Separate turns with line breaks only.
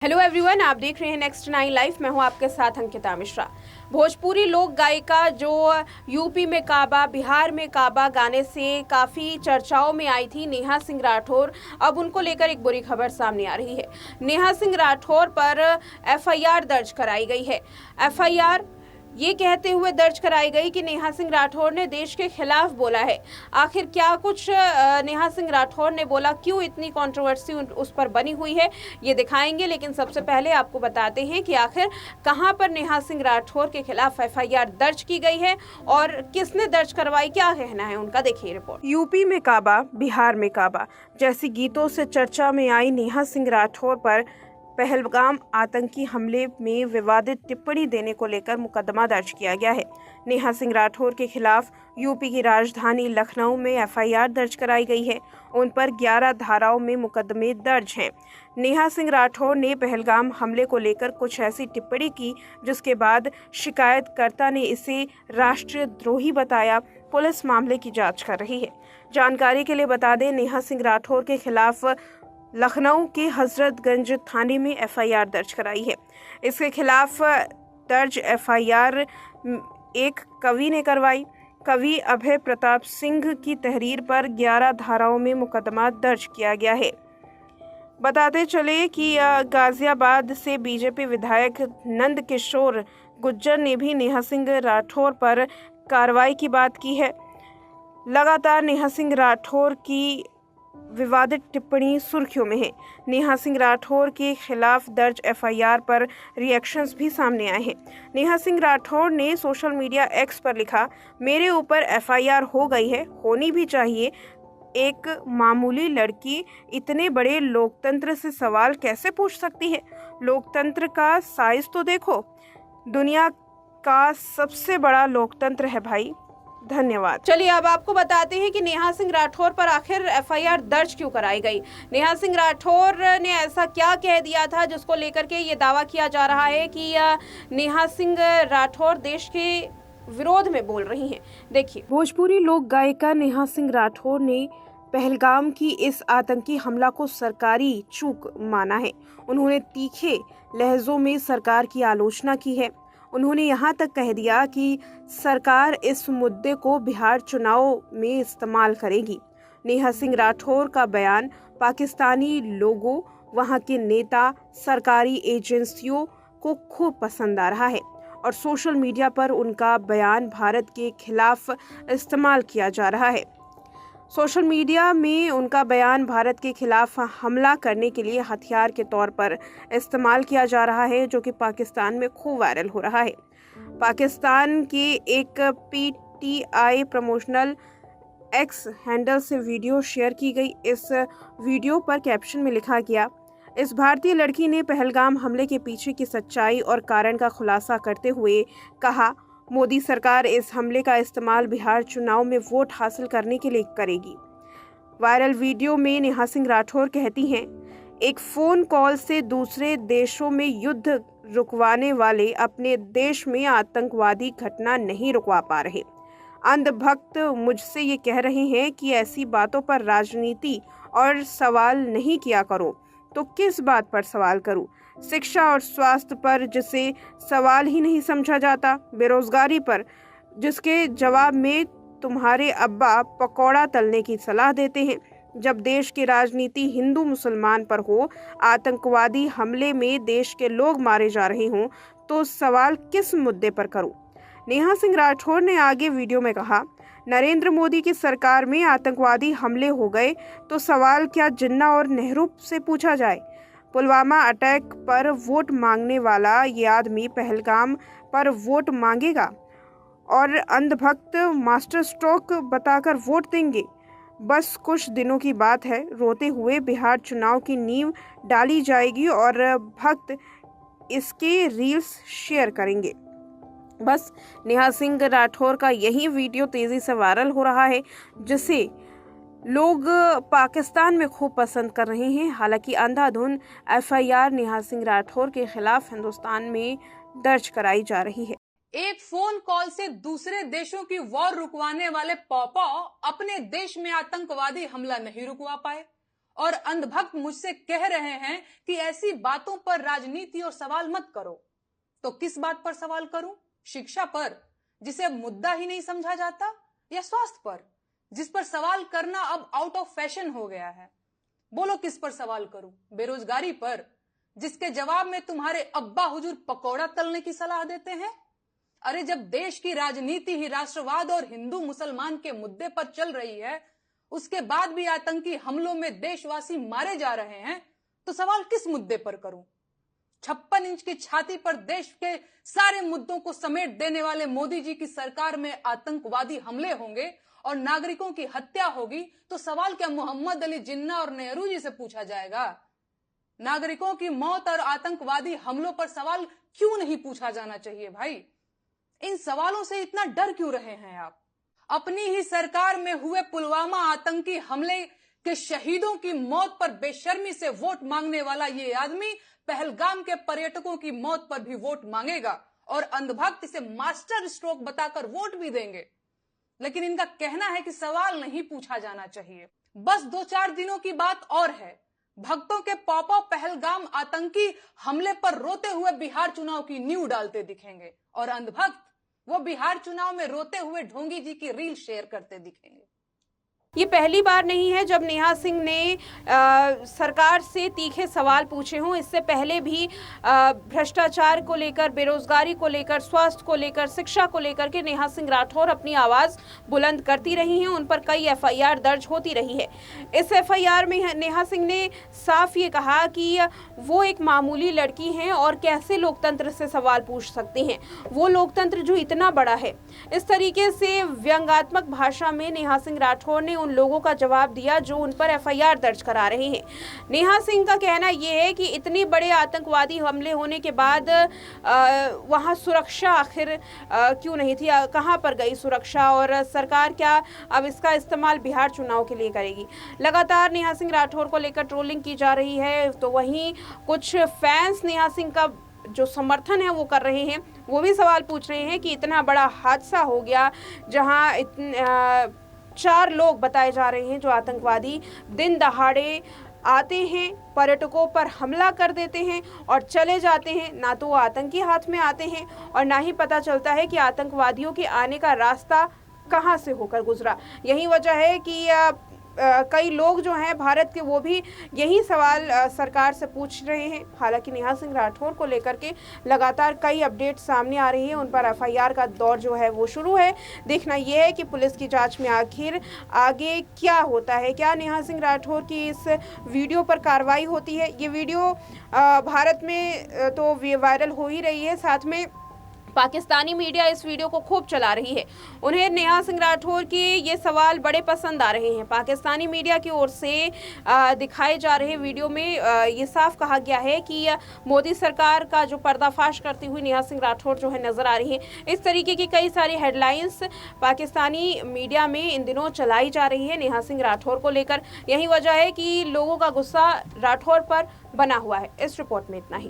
Hello everyone, आप देख रहे हैं नेक्स्ट 9 लाइव। मैं हूं आपके साथ अंकिता मिश्रा। भोजपुरी लोक गायिका जो यूपी में काबा, बिहार में काबा गाने से काफ़ी चर्चाओं में आई थी, नेहा सिंह राठौर, अब उनको लेकर एक बुरी खबर सामने आ रही है। नेहा सिंह राठौर पर एफआईआर दर्ज कराई गई है। एफआईआर ये कहते हुए दर्ज कराई गई कि नेहा सिंह राठौर ने देश के खिलाफ बोला है। आखिर क्या कुछ नेहा सिंह राठौर ने बोला, क्यों इतनी कंट्रोवर्सी उस पर बनी हुई है, ये दिखाएंगे। लेकिन सबसे पहले आपको बताते हैं कि आखिर कहां पर नेहा सिंह राठौर के खिलाफ एफआईआर दर्ज की गई है और किसने दर्ज करवाई, क्या कहना है उनका, देखिए रिपोर्ट। यूपी में काबा, बिहार में काबा जैसी गीतों से चर्चा में आई नेहा सिंह राठौर पर पहलगाम आतंकी हमले में विवादित टिप्पणी देने को लेकर मुकदमा दर्ज किया गया है। नेहा सिंह राठौर के खिलाफ यूपी की राजधानी लखनऊ में एफआईआर दर्ज कराई गई है। उन पर 11 धाराओं में मुकदमे दर्ज हैं। नेहा सिंह राठौर ने पहलगाम हमले को लेकर कुछ ऐसी टिप्पणी की जिसके बाद शिकायतकर्ता ने इसे राष्ट्रद्रोही बताया। पुलिस मामले की जांच कर रही है। जानकारी के लिए बता दें, नेहा सिंह राठौर के खिलाफ लखनऊ के हजरतगंज थाने में एफआईआर दर्ज कराई है। इसके खिलाफ दर्ज एफआईआर एक कवि ने करवाई। कवि अभय प्रताप सिंह की तहरीर पर 11 धाराओं में मुकदमा दर्ज किया गया है। बताते चले कि गाजियाबाद से बीजेपी विधायक नंद किशोर गुज्जर ने भी नेहा सिंह राठौर पर कार्रवाई की बात की है। लगातार नेहा सिंह राठौर की विवादित टिप्पणी सुर्खियों में है। नेहा सिंह राठौर के खिलाफ दर्ज एफआईआर पर रिएक्शंस भी सामने आए हैं। नेहा सिंह राठौर ने सोशल मीडिया एक्स पर लिखा, मेरे ऊपर एफआईआर हो गई है, होनी भी चाहिए। एक मामूली लड़की इतने बड़े लोकतंत्र से सवाल कैसे पूछ सकती है? लोकतंत्र का साइज तो देखो, दुनिया का सबसे बड़ा लोकतंत्र है भाई। धन्यवाद। चलिए अब आपको बताते हैं कि नेहा सिंह राठौर पर आखिर एफआईआर दर्ज क्यों कराई गई। नेहा सिंह राठौर ने ऐसा क्या कह दिया था जिसको लेकर के ये दावा किया जा रहा है कि नेहा सिंह राठौर देश के विरोध में बोल रही हैं। देखिए, भोजपुरी लोक गायिका नेहा सिंह राठौर ने पहलगाम की इस आतंकी हमला को सरकारी चूक माना है। उन्होंने तीखे लहजों में सरकार की आलोचना की है। उन्होंने यहाँ तक कह दिया कि सरकार इस मुद्दे को बिहार चुनाव में इस्तेमाल करेगी। नेहा सिंह राठौर का बयान पाकिस्तानी लोगों, वहाँ के नेता, सरकारी एजेंसियों को खूब पसंद आ रहा है और सोशल मीडिया पर उनका बयान भारत के खिलाफ इस्तेमाल किया जा रहा है। सोशल मीडिया में उनका बयान भारत के खिलाफ हमला करने के लिए हथियार के तौर पर इस्तेमाल किया जा रहा है, जो कि पाकिस्तान में खूब वायरल हो रहा है। पाकिस्तान के एक पीटीआई प्रमोशनल एक्स हैंडल से वीडियो शेयर की गई। इस वीडियो पर कैप्शन में लिखा गया, इस भारतीय लड़की ने पहलगाम हमले के पीछे की सच्चाई और कारण का खुलासा करते हुए कहा, मोदी सरकार इस हमले का इस्तेमाल बिहार चुनाव में वोट हासिल करने के लिए करेगी। वायरल वीडियो में नेहा सिंह राठौर कहती हैं, एक फोन कॉल से दूसरे देशों में युद्ध रुकवाने वाले अपने देश में आतंकवादी घटना नहीं रुकवा पा रहे। अंधभक्त मुझसे ये कह रहे हैं कि ऐसी बातों पर राजनीति और सवाल नहीं किया करो, तो किस बात पर सवाल करूं? शिक्षा और स्वास्थ्य पर जिसे सवाल ही नहीं समझा जाता, बेरोजगारी पर जिसके जवाब में तुम्हारे अब्बा पकौड़ा तलने की सलाह देते हैं। जब देश की राजनीति हिंदू मुसलमान पर हो, आतंकवादी हमले में देश के लोग मारे जा रहे हों, तो सवाल किस मुद्दे पर करूं? नेहा सिंह राठौर ने आगे वीडियो में कहा, नरेंद्र मोदी की सरकार में आतंकवादी हमले हो गए तो सवाल क्या जिन्ना और नेहरू से पूछा जाए? पुलवामा अटैक पर वोट मांगने वाला ये आदमी पहलगाम पर वोट मांगेगा और अंधभक्त मास्टर स्ट्रोक बताकर वोट देंगे? बस कुछ दिनों की बात है, रोते हुए बिहार चुनाव की नींव डाली जाएगी और भक्त इसके रील्स शेयर करेंगे। बस नेहा सिंह राठौर का यही वीडियो तेजी से वायरल हो रहा है, जिसे लोग पाकिस्तान में खूब पसंद कर रहे हैं। हालांकि अंधाधुंध एफआईआर नेहा सिंह राठौर के खिलाफ हिंदुस्तान में दर्ज कराई जा रही है।
एक फोन कॉल से दूसरे देशों की वॉर रुकवाने वाले पॉपा अपने देश में आतंकवादी हमला नहीं रुकवा पाए और अंधभक्त मुझसे कह रहे हैं कि ऐसी बातों पर राजनीति और सवाल मत करो। तो किस बात पर सवाल करूं? शिक्षा पर, जिसे मुद्दा ही नहीं समझा जाता, या स्वास्थ्य पर, जिस पर सवाल करना अब आउट ऑफ फैशन हो गया है? बोलो किस पर सवाल करूं? बेरोजगारी पर, जिसके जवाब में तुम्हारे अब्बा हुजूर पकौड़ा तलने की सलाह देते हैं? अरे जब देश की राजनीति ही राष्ट्रवाद और हिंदू मुसलमान के मुद्दे पर चल रही है, उसके बाद भी आतंकी हमलों में देशवासी मारे जा रहे हैं, तो सवाल किस मुद्दे पर करूं? 56 इंच की छाती पर देश के सारे मुद्दों को समेट देने वाले मोदी जी की सरकार में आतंकवादी हमले होंगे और नागरिकों की हत्या होगी, तो सवाल क्या मोहम्मद अली जिन्ना और नेहरू जी से पूछा जाएगा? नागरिकों की मौत और आतंकवादी हमलों पर सवाल क्यों नहीं पूछा जाना चाहिए भाई? इन सवालों से इतना डर क्यों रहे हैं आप? अपनी ही सरकार में हुए पुलवामा आतंकी हमले के शहीदों की मौत पर बेशर्मी से वोट मांगने वाला ये आदमी पहलगाम के पर्यटकों की मौत पर भी वोट मांगेगा और अंधभक्त इसे मास्टर स्ट्रोक बताकर वोट भी देंगे। लेकिन इनका कहना है कि सवाल नहीं पूछा जाना चाहिए। बस 2-4 दिनों की बात और है, भक्तों के पॉपअप पहलगाम आतंकी हमले पर रोते हुए बिहार चुनाव की न्यू डालते दिखेंगे और अंधभक्त वो बिहार चुनाव में रोते हुए ढोंगी जी की रील शेयर करते दिखेंगे।
ये पहली बार नहीं है जब नेहा सिंह ने सरकार से तीखे सवाल पूछे हों। इससे पहले भी भ्रष्टाचार को लेकर, बेरोजगारी को लेकर, स्वास्थ्य को लेकर, शिक्षा को लेकर के नेहा सिंह राठौर अपनी आवाज़ बुलंद करती रही हैं। उन पर कई एफआईआर दर्ज होती रही है। इस एफआईआर में नेहा सिंह ने साफ ये कहा कि वो एक मामूली लड़की हैं और कैसे लोकतंत्र से सवाल पूछ सकती हैं, वो लोकतंत्र जो इतना बड़ा है। इस तरीके से व्यंग्यात्मक भाषा में नेहा सिंह राठौर ने उन लोगों का जवाब दिया जो उन पर एफआईआर दर्ज करा रहे हैं। नेहा सिंह का कहना यह है कि इतने बड़े आतंकवादी हमले होने के बाद वहां सुरक्षा आखिर क्यों नहीं थी, कहां पर गई सुरक्षा, और सरकार क्या अब इसका इस्तेमाल बिहार चुनाव के लिए करेगी। लगातार नेहा सिंह राठौर को लेकर ट्रोलिंग की जा रही है, तो वहीं कुछ फैंस नेहा सिंह का जो समर्थन है वो कर रहे हैं। वो भी सवाल पूछ रहे हैं कि इतना बड़ा हादसा हो गया जहां 4 लोग बताए जा रहे हैं जो आतंकवादी दिन दहाड़े आते हैं, पर्यटकों पर हमला कर देते हैं और चले जाते हैं। ना तो वो आतंकी हाथ में आते हैं और ना ही पता चलता है कि आतंकवादियों के आने का रास्ता कहां से होकर गुजरा। यही वजह है कि कई लोग जो हैं भारत के, वो भी यही सवाल सरकार से पूछ रहे हैं। हालांकि नेहा सिंह राठौर को लेकर के लगातार कई अपडेट सामने आ रही हैं। उन पर एफआईआर का दौर जो है वो शुरू है। देखना यह है कि पुलिस की जांच में आखिर आगे क्या होता है। क्या नेहा सिंह राठौर की इस वीडियो पर कार्रवाई होती है? ये वीडियो भारत में तो वायरल हो ही रही है, साथ में पाकिस्तानी मीडिया इस वीडियो को खूब चला रही है। उन्हें नेहा सिंह राठौर के ये सवाल बड़े पसंद आ रहे हैं। पाकिस्तानी मीडिया की ओर से दिखाए जा रहे वीडियो में ये साफ कहा गया है कि मोदी सरकार का जो पर्दाफाश करती हुई नेहा सिंह राठौर जो है नजर आ रही है। इस तरीके की कई सारी हेडलाइंस पाकिस्तानी मीडिया में इन दिनों चलाई जा रही है नेहा सिंह राठौर को लेकर। यही वजह है कि लोगों का गुस्सा राठौर पर बना हुआ है। इस रिपोर्ट में इतना ही।